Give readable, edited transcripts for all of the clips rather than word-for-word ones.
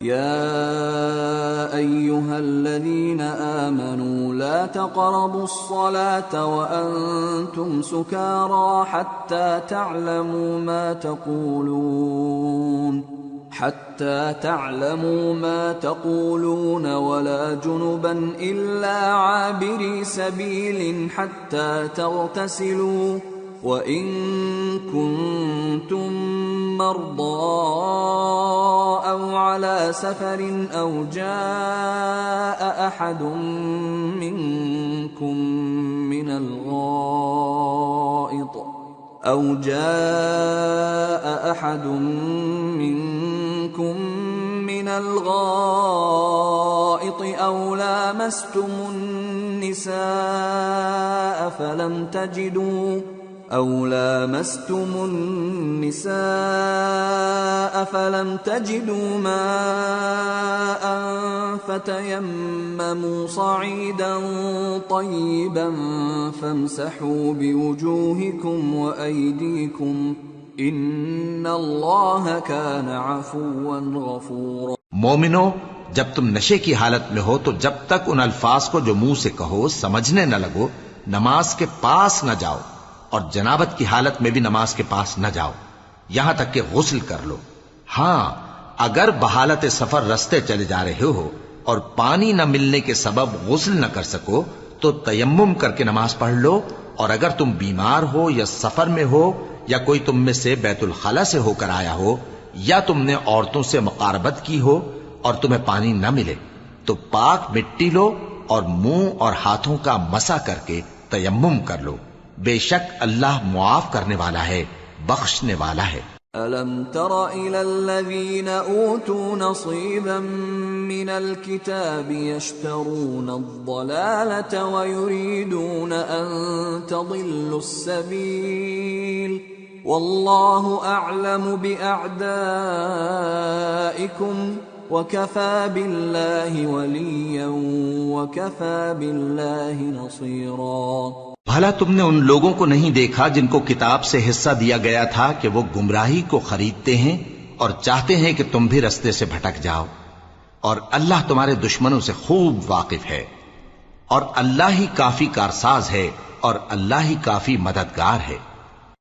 يا أيها الذين آمنوا لا تقربوا الصلاة وأنتم سكارى حتى تعلموا ما تقولون ولا جنبا إلا عابري سبيل حتى تغتسلوا وَإِن كُنتُم مَّرْضَىٰ أَوْ عَلَىٰ سَفَرٍ أَوْ جَاءَ أَحَدٌ منكم من الغائط أو لامستم النساء فلم تجدوا ماء فتيمموا صعيدا طيبا فامسحوا بوجوهكم وأيديكم إن الله كان عفوا غفورا۔ مومنو، جب تم نشے کی حالت میں ہو تو جب تک ان الفاظ کو جو منہ سے کہو سمجھنے نہ لگو نماز کے پاس نہ جاؤ، اور جنابت کی حالت میں بھی نماز کے پاس نہ جاؤ یہاں تک کہ غسل کر لو۔ ہاں، اگر بحالت سفر رستے چلے جا رہے ہو اور پانی نہ ملنے کے سبب غسل نہ کر سکو تو تیمم کر کے نماز پڑھ لو، اور اگر تم بیمار ہو یا سفر میں ہو یا کوئی تم میں سے بیت الخلا سے ہو کر آیا ہو یا تم نے عورتوں سے مقاربت کی ہو اور تمہیں پانی نہ ملے تو پاک مٹی لو اور منہ اور ہاتھوں کا مسح کر کے تیمم کر لو، بے شک اللہ معاف کرنے والا ہے، بخشنے والا ہے۔ أَلَمْ تَرَ إِلَى الَّذِينَ أُوتُوا نَصِيبًا مِّنَ الْكِتَابِ يَشْتَرُونَ الضَّلَالَةَ وَيُرِيدُونَ أَن تَضِلُّوا السَّبِيلَ وَاللَّهُ أَعْلَمُ بِأَعْدَائِكُمْ وَكَفَى بِاللَّهِ وَلِيًّا وَكَفَى بِاللَّهِ نَصِيرًا۔ بھلا تم نے ان لوگوں کو نہیں دیکھا جن کو کتاب سے حصہ دیا گیا تھا کہ وہ گمراہی کو خریدتے ہیں اور چاہتے ہیں کہ تم بھی رستے سے بھٹک جاؤ، اور اللہ تمہارے دشمنوں سے خوب واقف ہے، اور اللہ ہی کافی کارساز ہے اور اللہ ہی کافی مددگار ہے۔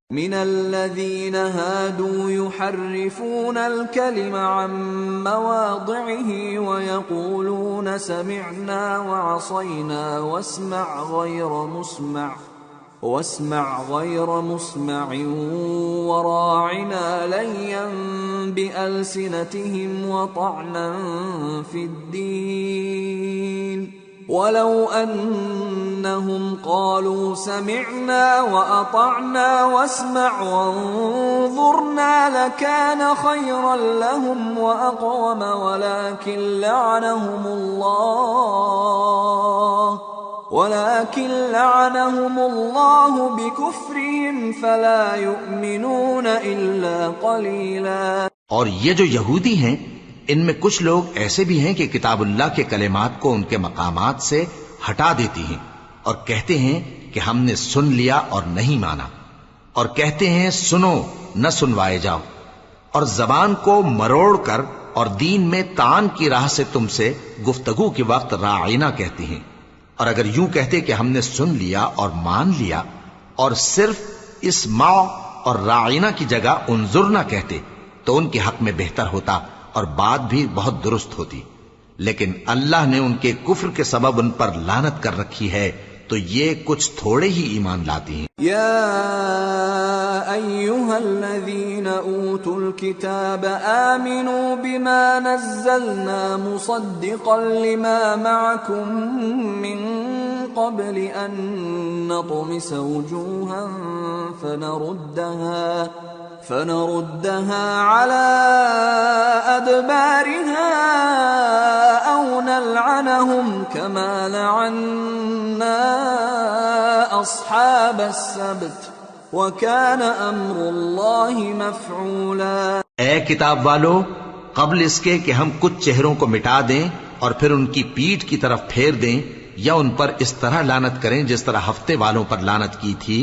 من الذين هادوا يحرفون الكلم عن مواضعه ويقولون سمعنا وعصينا واسمع غير مسمع وراعنا ليا بألسنتهم وطعنا في الدين ولو أنهم قالوا سمعنا وأطعنا واسمع وانظرنا لكان خيرا لهم وأقوم ولكن لعنهم الله بكفرهم فلا يؤمنون إلا قليلا۔ اور یہ جو یہودی ہیں ان میں کچھ لوگ ایسے بھی ہیں کہ کتاب اللہ کے کلمات کو ان کے مقامات سے ہٹا دیتی ہیں اور کہتے ہیں کہ ہم نے سن لیا اور نہیں مانا، اور کہتے ہیں سنو نہ سنوائے جاؤ، اور زبان کو مروڑ کر اور دین میں طعن کی راہ سے تم سے گفتگو کے وقت راعینا کہتی ہیں، اور اگر یوں کہتے کہ ہم نے سن لیا اور مان لیا اور صرف اسمع اور راعینا کی جگہ انظرنا کہتے تو ان کے حق میں بہتر ہوتا اور بات بھی بہت درست ہوتی، لیکن اللہ نے ان کے کفر کے سبب ان پر لعنت کر رکھی ہے تو یہ کچھ تھوڑے ہی ایمان لاتی ہیں۔ یا ایھا الذین اوتوا الکتاب آمنوا بما نزلنا مصدقا لما معکم من قبل ان نطمس وجوها فنردها على أدبارها أو نلعنهم كما لعنا أصحاب السبت وكان أمر الله مفعولا۔ اے کتاب والو، قبل اس کے کہ ہم کچھ چہروں کو مٹا دیں اور پھر ان کی پیٹھ کی طرف پھیر دیں یا ان پر اس طرح لعنت کریں جس طرح ہفتے والوں پر لعنت کی تھی،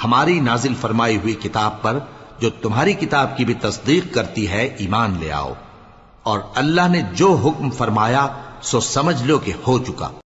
ہماری نازل فرمائی ہوئی کتاب پر جو تمہاری کتاب کی بھی تصدیق کرتی ہے ایمان لے آؤ، اور اللہ نے جو حکم فرمایا سو سمجھ لو کہ ہو چکا۔